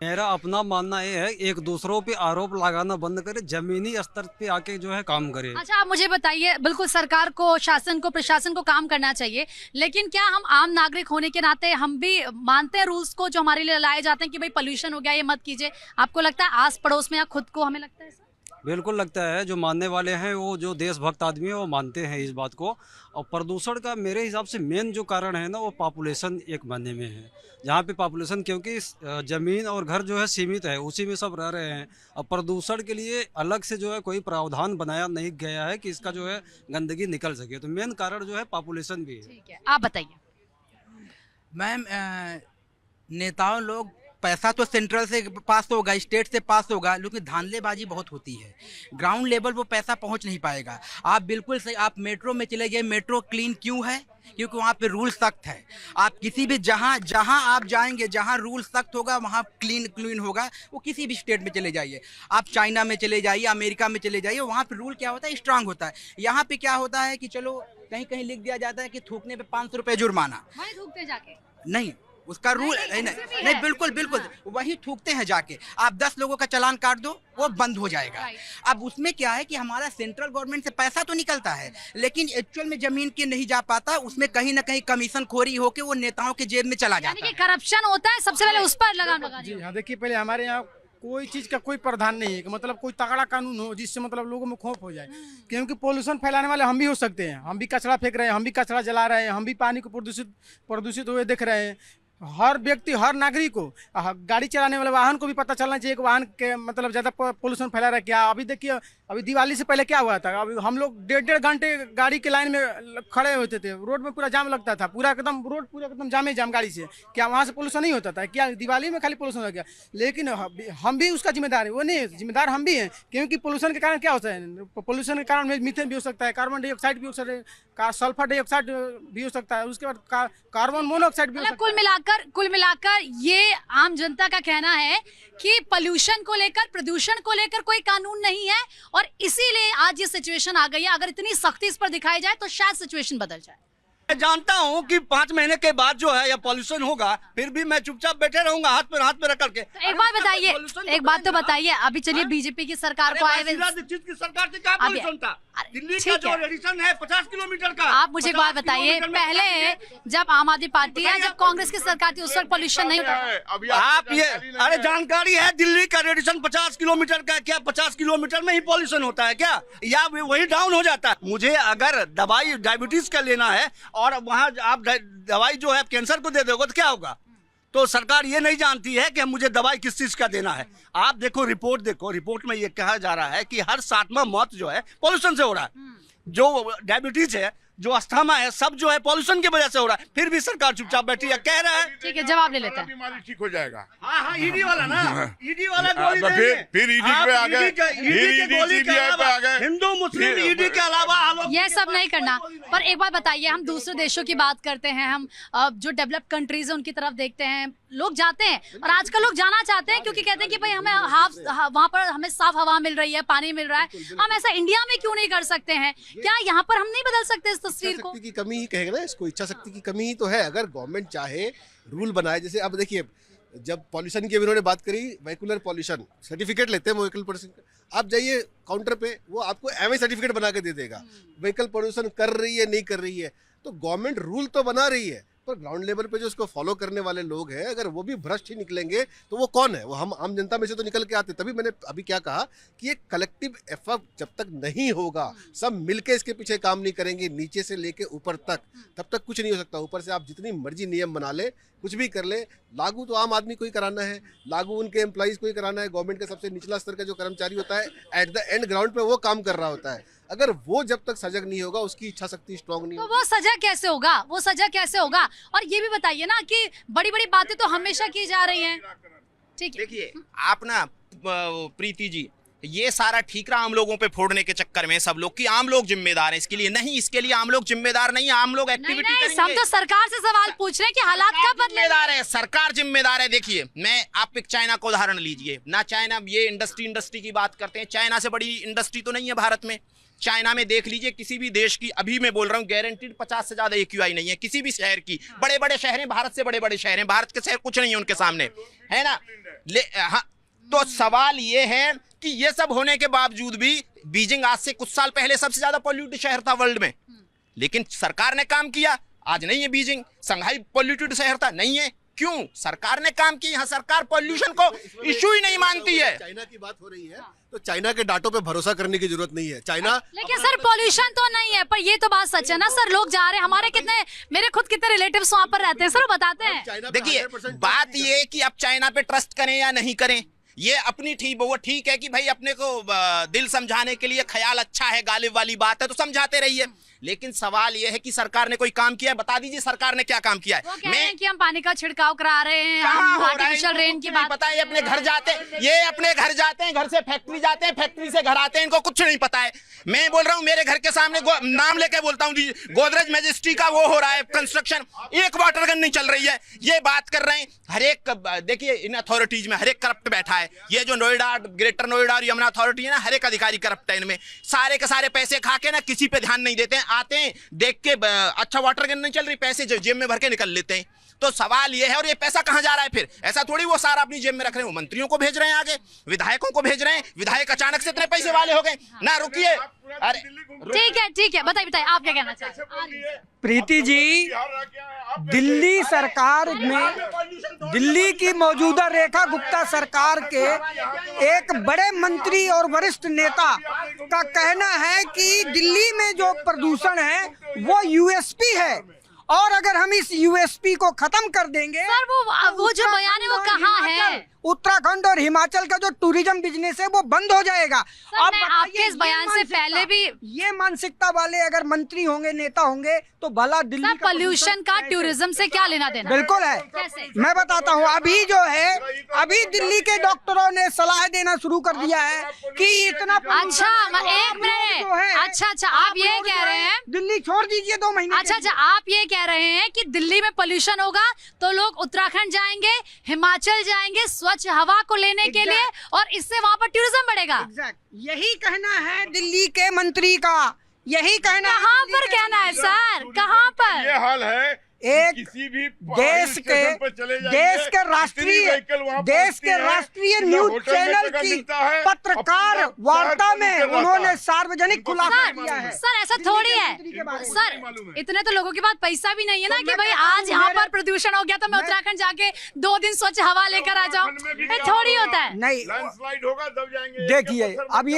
मेरा अपना मानना ये है, एक दूसरों पे आरोप लगाना बंद करे, जमीनी स्तर पे आके जो है काम करे। अच्छा, आप मुझे बताइए, बिल्कुल सरकार को, शासन को, प्रशासन को काम करना चाहिए, लेकिन क्या हम आम नागरिक होने के नाते हम भी मानते हैं रूल्स को जो हमारे लिए लाए जाते हैं कि भाई पोल्यूशन हो गया, ये मत कीजिए? आपको लगता है आस पड़ोस में या खुद को हमें लगता है ऐसा? बिल्कुल लगता है, जो मानने वाले हैं, वो जो देशभक्त आदमी है वो मानते हैं इस बात को। और प्रदूषण का मेरे हिसाब से मेन जो कारण है ना, वो पॉपुलेशन एक मायने में है। जहाँ पे पॉपुलेशन, क्योंकि ज़मीन और घर जो है सीमित है, उसी में सब रह रहे हैं। और प्रदूषण के लिए अलग से जो है कोई प्रावधान बनाया नहीं गया है कि इसका जो है गंदगी निकल सके। तो मेन कारण जो है पॉपुलेशन भी है। ठीक है, आप बताइए। मैम, नेताओं लोग पैसा तो सेंट्रल से पास होगा, स्टेट से पास होगा, लेकिन धांधलेबाजी बहुत होती है। ग्राउंड लेवल वो पैसा पहुंच नहीं पाएगा। आप बिल्कुल सही, आप मेट्रो में चले गए, मेट्रो क्लीन क्यों है? क्योंकि वहाँ पे रूल सख्त है। आप किसी भी जहाँ जहाँ आप जाएंगे, जहाँ रूल सख्त होगा वहाँ क्लीन क्लीन होगा। वो किसी भी स्टेट में चले जाइए, आप चाइना में चले जाइए, अमेरिका में चले जाइए, वहाँ पे रूल क्या होता है? स्ट्रांग होता है। यहाँ पे क्या होता है कि चलो कहीं कहीं लिख दिया जाता है कि थूकने पे 500 रुपये जुर्माना। वहीं थूकते जाके? नहीं, उसका रूल नहीं, नहीं नहीं, नहीं, नहीं, बिल्कुल बिल्कुल वही थूकते हैं जाके। आप 10 लोगों का चालान काट दो, वो बंद हो जाएगा। अब उसमें क्या है कि हमारा सेंट्रल गवर्नमेंट से पैसा तो निकलता है, लेकिन एक्चुअल में जमीन के नहीं जा पाता। उसमें कहीं ना कहीं कमीशन खोरी होके वो नेताओं के जेब में चला यानी जाता कि है। करप्शन होता है, सबसे पहले उस पर लगाम लगानी जी होगी। हाँ, देखिए पहले हमारे यहाँ कोई चीज़ का कोई प्रावधान नहीं है कि मतलब कोई तगड़ा कानून हो जिससे मतलब लोगों में खौफ हो जाए। क्योंकि पोल्यूशन फैलाने वाले हम भी हो सकते हैं, हम भी कचरा फेंक रहे हैं, हम भी कचरा जला रहे हैं, हम भी पानी को प्रदूषित हुए देख रहे हैं। हर व्यक्ति, हर नागरिक को, गाड़ी चलाने वाले वाहन को भी पता चलना चाहिए कि वाहन के मतलब ज़्यादा पोल्यूशन फैला रहा है क्या। अभी देखिए, अभी दिवाली से पहले क्या हुआ था, अभी हम लोग 1.5 घंटे गाड़ी के लाइन में खड़े होते थे, रोड में पूरा जाम लगता था, पूरा एकदम रोड पूरा एकदम जाम ही जाम गाड़ी से। क्या वहाँ से पोल्यूशन नहीं होता था क्या? दिवाली में खाली पोल्यूशन हो गया। लेकिन हम भी उसका जिम्मेदार है, वो नहीं, जिम्मेदार हम भी हैं। क्योंकि पोल्यूशन के कारण क्या होता है? पोल्यूशन के कारण मीथेन भी हो सकता है, कार्बन डाइऑक्साइड भी हो सकता है, सल्फर डाइऑक्साइड भी हो सकता है, उसके बाद कार्बन मोनोऑक्साइड भी हो मतलब सकता है। कुल मिलाकर ये आम जनता का कहना है कि पोल्यूशन को लेकर, प्रदूषण को लेकर कोई कानून नहीं है, और इसीलिए आज ये सिचुएशन आ गई है। अगर इतनी सख्ती इस पर दिखाई जाए तो शायद सिचुएशन बदल जाए। मैं जानता हूँ कि 5 महीने के बाद जो है या पॉल्यूशन होगा, फिर भी मैं चुपचाप बैठे रहूंगा हाथ पे रख करके। तो एक बात बताइए, एक बात तो बताइए, अभी चलिए बीजेपी की सरकार को आए हुए, दीक्षित की सरकार से क्या पॉल्यूशन था? दिल्ली का ठीक जो है। रेडिएशन है 50 किलोमीटर का। आप मुझे एक बात बताइए, पहले जब आम आदमी पार्टी या जब कांग्रेस की सरकार थी उस वक्त पोल्यूशन नहीं होता? आप ये, अरे जानकारी है, दिल्ली का रेडिएशन 50 किलोमीटर का, क्या 50 किलोमीटर में ही पॉल्यूशन होता है क्या? या वही डाउन हो जाता है? मुझे अगर दवाई डायबिटीज का लेना है और वहाँ आप दवाई जो है कैंसर को दे दोगे तो क्या होगा? तो सरकार ये नहीं जानती है कि मुझे दवाई किस चीज का देना है। आप देखो, रिपोर्ट देखो, रिपोर्ट में ये कहा जा रहा है कि हर 7वां मौत जो है पोल्यूशन से हो रहा है। जो डायबिटीज है, जो अस्थमा है, सब जो है पोल्यूशन की वजह से हो रहा है। फिर भी सरकार चुपचाप बैठी है, कह रहा है। ठीक है, जवाब ले लेते हैं। बीमारी ठीक हो जाएगा। हाँ हाँ, ईडी वाला ना, ईडी वाला गोली तो देंगे। फिर ईडी पे आ गए, ईडी के गोली के CBI पे आ गए। हिंदू मुस्लिम ईडी के अलावा ये सब नहीं करना। पर एक बात बताइए, हम दूसरे देशों की बात करते हैं, हम जो डेवलप कंट्रीज है उनकी तरफ देखते हैं, लोग जाते हैं और आजकल लोग जाना चाहते हैं क्योंकि कहते हैं कि भाई हमें वहाँ पर हमें साफ हवा मिल रही है, पानी मिल रहा है। हम ऐसा इंडिया में क्यों नहीं कर सकते हैं? क्या यहाँ पर हम नहीं बदल सकते इस तस्वीर को? इच्छा शक्ति की कमी ही कहेगा ना इसको, इच्छा शक्ति की कमी ही तो है। अगर गवर्नमेंट चाहे, रूल बनाए, जैसे अब देखिए, जब पॉल्यूशन की इन्होंने बात करी, व्हीकुलर पॉल्यूशन सर्टिफिकेट लेते हैं व्हीकल पॉल्यूशन, आप जाइए काउंटर पे, वो आपको एमआई सर्टिफिकेट बना के दे देगा। व्हीकल पॉल्यूशन कर रही है, नहीं कर रही है, तो गवर्नमेंट रूल तो बना रही है, पर ग्राउंड लेवल पे जो उसको फॉलो करने वाले लोग हैं, अगर वो भी भ्रष्ट ही निकलेंगे तो वो कौन है? वो हम आम जनता में से तो निकल के आते। तभी मैंने अभी क्या कहा कि एक कलेक्टिव एफर्ट जब तक नहीं होगा, सब मिलके इसके पीछे काम नहीं करेंगे, नीचे से लेके ऊपर तक, तब तक कुछ नहीं हो सकता। ऊपर से आप जितनी मर्जी नियम बना ले, कुछ भी कर ले, लागू तो आम आदमी को ही कराना है, लागू उनके एम्प्लॉइज को ही कराना है। गवर्नमेंट का सबसे निचला स्तर का जो कर्मचारी होता है, एट द एंड ग्राउंड पे वो काम कर रहा होता है। अगर वो जब तक सजग नहीं होगा, उसकी इच्छा शक्ति स्ट्रांग नहीं तो होगी। वो सजा कैसे होगा? वो सजा कैसे होगा? और ये भी बताइए ना कि बड़ी बड़ी बातें तो हमेशा की जा रही हैं। ठीक है, देखिए, आप ना प्रीति जी, ये सारा ठीकरा आम लोगों पे फोड़ने के चक्कर में सब लोग कि आम लोग जिम्मेदार हैं इसके लिए, नहीं, इसके लिए आम लोग जिम्मेदार नहीं, आम लोग एक्टिविटी नहीं, हम तो सरकार से सवाल पूछ रहे हैं कि हालात कब बदलेंगे? जिम्मेदार है, सरकार जिम्मेदार है। देखिए, मैं आप एक चाइना का उदाहरण लीजिए ना, चाइना, ये इंडस्ट्री की बात करते हैं, चाइना से बड़ी इंडस्ट्री तो नहीं है भारत में, चाइना में देख लीजिए, किसी भी देश की, अभी मैं बोल रहा हूँ, गारंटीड 50 से ज्यादा AQI नहीं है किसी भी शहर की। बड़े बड़े शहर हैं, भारत से बड़े बड़े शहर हैं, भारत के शहर कुछ नहीं है उनके सामने, है ना। हाँ, तो सवाल ये है कि ये सब होने के बावजूद भी बीजिंग आज से कुछ साल पहले सबसे ज्यादा पॉल्यूटेड शहर था वर्ल्ड में, लेकिन सरकार ने काम किया। आज नहीं है बीजिंग। शंघाई पॉल्यूटेड शहर था, नहीं है, क्यों? सरकार ने काम किया। यहाँ सरकार पॉल्यूशन को इशू ही नहीं मानती है। चाइना की बात हो रही है तो चाइना के डाटों पे भरोसा करने की जरूरत नहीं है। चाइना, लेकिन सर पॉल्यूशन तो नहीं है, पर ये तो बात सच है ना सर, लोग जा रहे हैं, हमारे कितने, मेरे खुद कितने रिलेटिव्स वहाँ पर रहते हैं सर, वो बताते हैं। चाइना पे देखिए 100% बात ये है कि अब चाइना पे ट्रस्ट करें या नहीं करें, ये अपनी वो ठीक है कि भाई अपने को दिल समझाने के लिए ख्याल अच्छा है, गालिब वाली बात है तो समझाते रहिए, लेकिन सवाल ये है कि सरकार ने कोई काम किया है? बता दीजिए सरकार ने क्या काम किया है। वो कह रहे हैं कि हम पानी का छिड़काव करा रहे हैं, हम आर्टिफिशियल रेन की बात। पता है, अपने घर जाते हैं, ये अपने घर जाते हैं, घर से फैक्ट्री जाते हैं, फैक्ट्री से घर आते हैं, इनको कुछ नहीं पता है। मैं बोल रहा हूँ, मेरे घर के सामने नाम लेके बोलता हूँ, गोदरेज मैजेस्टी का वो हो रहा है कंस्ट्रक्शन, एक वाटर गन नहीं चल रही है। ये बात कर रहे हैं, हर एक, देखिए इन अथॉरिटीज में हर एक करप्ट बैठा है। ये जो नोएडा, ग्रेटर नोएडा और यमुना अथॉरिटी है ना, हर एक अधिकारी करप्ट है इनमें। सारे के सारे पैसे खा के ना किसी पे ध्यान नहीं देते हैं, आते हैं देख के अच्छा वाटर गन नहीं चल रही, पैसे जेब में भर के निकल लेते हैं। तो सवाल ये है, और ये पैसा कहां जा रहा है फिर? ऐसा थोड़ी वो सारा अपनी जेब में रख रहे हैं, वो मंत्रियों को भेज रहे हैं, आगे विधायकों को भेज रहे हैं। विधायक अचानक से इतने पैसे वाले हो गए ना, रुकिए, अरे ठीक है, बताइए आप क्या कहना चाहते हैं? प्रीति जी, दिल्ली सरकार में, दिल्ली की मौजूदा रेखा गुप्ता सरकार के एक बड़े मंत्री और वरिष्ठ नेता का कहना है कि दिल्ली में जो प्रदूषण है वो यूएसपी है, और अगर हम इस यूएसपी को खत्म कर देंगे, सर वो जो बयान है वो कहाँ है? उत्तराखंड और हिमाचल का जो टूरिज्म बिजनेस है वो बंद हो जाएगा। अब आपके इस बयान से पहले भी ये मानसिकता वाले अगर मंत्री होंगे, नेता होंगे, तो भला दिल्ली का पॉल्यूशन का टूरिज्म से क्या लेना देना? बिल्कुल है। कैसे? मैं बताता हूँ, अभी जो है, अभी दिल्ली के डॉक्टरों ने सलाह देना शुरू कर दिया है कि इतना अच्छा, एक मिनट, अच्छा आप ये कह रहे हैं, दिल्ली छोड़ दीजिए 2 महीने। अच्छा आप ये कह रहे हैं कि दिल्ली में पॉल्यूशन होगा तो लोग उत्तराखंड जाएंगे, हिमाचल जाएंगे स्वच्छ हवा को लेने के लिए, और इससे वहाँ पर टूरिज्म बढ़ेगा। यही कहना है दिल्ली के मंत्री का, यही कहना। कहाँ पर कहना है सर, कहाँ पर? ये हाल है, एक किसी भी देश के राष्ट्रीय न्यूज चैनल की पत्रकार वार्ता में उन्होंने सार्वजनिक खुलासा किया है। सर ऐसा थोड़ी है सर, इतने तो लोगों के पास पैसा भी नहीं है ना कि भाई आज यहाँ पर प्रदूषण हो गया तो मैं उत्तराखंड जाके 2 दिन स्वच्छ हवा लेकर आ जाऊँ, थोड़ी होता है। नहीं, लैंडस्लाइड होगा तब जाएंगे। देखिए अब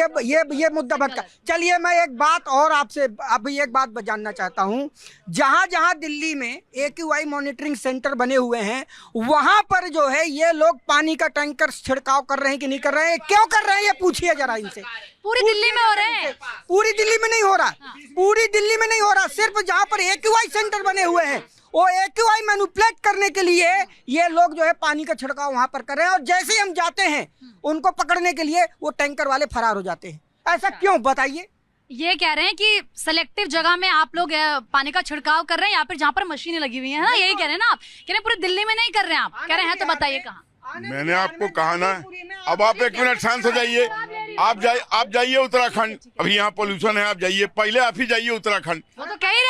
ये मुद्दा भटका। चलिए मैं एक बात और आपसे अभी एक बात जानना चाहता हूँ, जहाँ दिल्ली में AQI मॉनिटरिंग सेंटर बने हुए हैं, वहां पर जो है ये लोग पानी का टैंकर छिड़काव कर रहे हैं कि नहीं कर रहे हैं? क्यों कर रहे हैं ये पूछिए जरा इनसे। पूरी दिल्ली में हो रहे हैं? पूरी दिल्ली में नहीं हो रहा, पूरी दिल्ली में नहीं हो रहा, सिर्फ जहां पर AQI सेंटर बने हुए हैं वो AQI मैनिपुलेट करने के लिए ये लोग जो है पानी का छिड़काव वहां पर कर रहे हैं, और जैसे ही हम जाते हैं उनको पकड़ने के लिए वो टैंकर वाले फरार हो जाते हैं। ऐसा क्यों, बताइए? ये कह रहे हैं कि सेलेक्टिव जगह में आप लोग पानी का छिड़काव कर रहे हैं, यहाँ पर जहाँ पर मशीनें लगी हुई हैं ना, यही कह रहे हैं ना आप? कह रहे हैं पूरी दिल्ली में नहीं कर रहे हैं आप, कह रहे हैं तो बताइए कहाँ? मैंने आपको कहा ना, अब आप 1 मिनट शांत हो जाइए। आप जाइए उत्तराखंड, अभी यहाँ पोल्यूशन है, आप जाइए, पहले आप ही जाइए उत्तराखंड। वो तो कह ही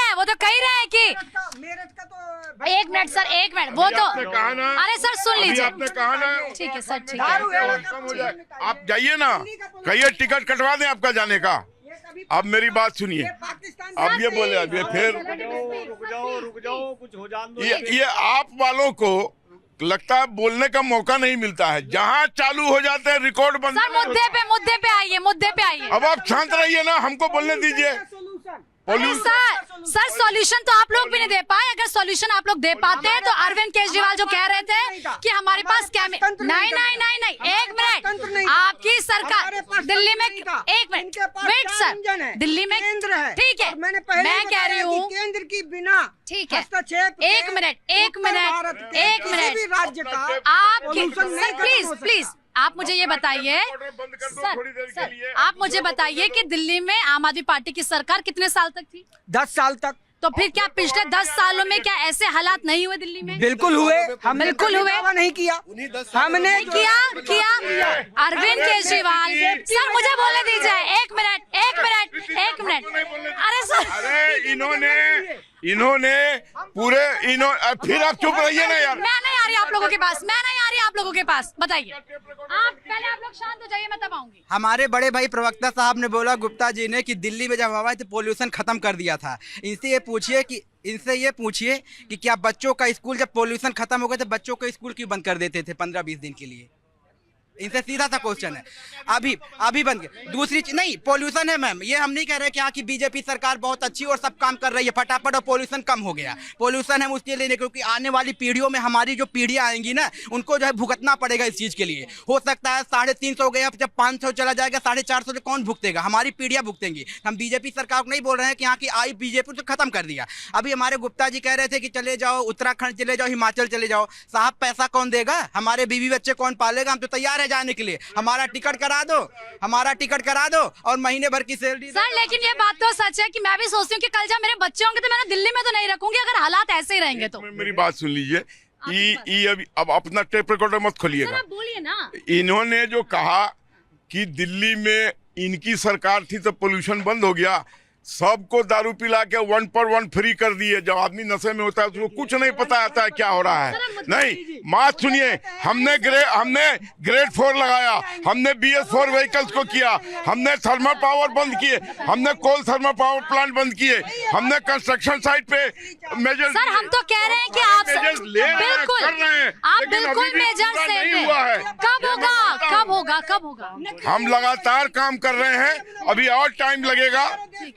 रहे हैं कि मेरठ का तो 1 मिनट सर, 1 मिनट, वो तो कहा ना, अरे सर सुन लीजिए, आपने कहा ना, ठीक है सर, ठीक है, कम हो जाए, आप जाइए ना, कहिए टिकट कटवा दें आपका जाने का। अब मेरी बात सुनिए, अब ये बोले, अब ये फिर रुक जाओ कुछ हो जाए। ये आप वालों को लगता है बोलने का मौका नहीं मिलता है, जहाँ चालू हो जाते हैं रिकॉर्ड बंद। सर मुद्दे पे आइए। अब आप शांत रहिए ना, हमको बोलने दीजिए। सर सॉल्यूशन तो आप लोग भी नहीं दे पाए। अगर सॉल्यूशन आप लोग दे पाते हैं तो अरविंद केजरीवाल जो कह रहे थे कि हमारे पास नहीं, 1 मिनट, आपकी सरकार दिल्ली में, 1 मिनट वेट सर, दिल्ली में ठीक है, मैं कह रही हूँ केंद्र की बिना ठीक है, हस्तक्षेप 1 मिनट राज्य का आप प्लीज आप मुझे ये बताइए सर, आप मुझे बताइए कि दिल्ली में आम आदमी पार्टी की सरकार कितने साल तक थी? 10 साल तक। तो फिर क्या पिछले 10 सालों में क्या ऐसे हालात नहीं हुए दिल्ली में? बिल्कुल हुए, हम बिल्कुल हुए, नहीं किया, हमने किया। अरविंद केजरीवाल सर, मुझे बोलने दीजिए, 1 मिनट मिनट। अरे सर, अरे इन्होंने पूरे फिर आप चुप रहिए ना यार। मैं नहीं आ रही आप लोगों के पास, मैं नहीं आ रही आप लोगों के पास, बताइए। आप लोग शांत हो जाइए, मैं तब आऊंगी। हमारे बड़े भाई प्रवक्ता साहब ने बोला, गुप्ता जी ने, कि दिल्ली में जब हवा आई तो पोल्यूशन खत्म कर दिया था। इनसे ये पूछिए कि क्या बच्चों का स्कूल, जब पोल्यूशन खत्म हो गया तो बच्चों का स्कूल क्यों बंद कर देते थे 15-20 दिन के लिए? इनसे सीधा सा क्वेश्चन है। अभी बंद गया। दूसरी चीज नहीं, पोल्यूशन है मैम, ये हम नहीं कह रहे कि यहाँ की बीजेपी सरकार बहुत अच्छी और सब काम कर रही है फटाफट और पोल्यूशन कम हो गया। पोल्यूशन हम उसके लिए नहीं, क्योंकि आने वाली पीढ़ियों में हमारी जो पीढ़ियाँ आएंगी ना, उनको जो है भुगतना पड़ेगा इस चीज़ के लिए। हो सकता है 350 हो गया, जब 500 चला जाएगा 450 से कौन भुगतेगा? हमारी पीढ़ियाँ भुगतेंगी। हम बीजेपी सरकार को नहीं बोल रहे हैं कि यहाँ की आई बीजेपी तो खत्म कर दिया। अभी हमारे गुप्ता जी कह रहे थे कि चले जाओ उत्तराखंड, चले जाओ हिमाचल, चले जाओ। साहब पैसा कौन देगा? हमारे बीवी बच्चे कौन पालेगा? हम तो तैयार है जाने के लिए। हमारा टिकट करा दो और महीने भर की सैलरी। सर लेकिन ये बात तो सच है कि मैं भी सोचती हूँ कि कल जब मेरे बच्चे होंगे तो मैं दिल्ली में तो नहीं रखूंगी अगर हालात ऐसे ही रहेंगे तो। मेरी बात सुन लीजिए, अब अपना टेप रिकॉर्डर मत खोलिएगा। आप बोलिए ना। इन्होंने जो कहा कि दिल्ली में इनकी सरकार थी तो पोल्यूशन बंद हो गया, सबको दारू पिला के 1 पर 1 फ्री कर दिए। जब आदमी नशे में होता है तो उसको कुछ नहीं पता आता है क्या हो रहा है। नहीं, बात सुनिए, हमने ग्रेड 4 लगाया, हमने BS4 व्हीकल्स को किया, हमने थर्मल पावर बंद किए, हमने कोल थर्मल पावर प्लांट बंद किए, हमने कंस्ट्रक्शन साइट पे मेजर। सर हम तो कह रहे हैं कि आप बिल्कुल मेजर से कब होगा? हम लगातार काम कर रहे हैं, अभी और टाइम लगेगा।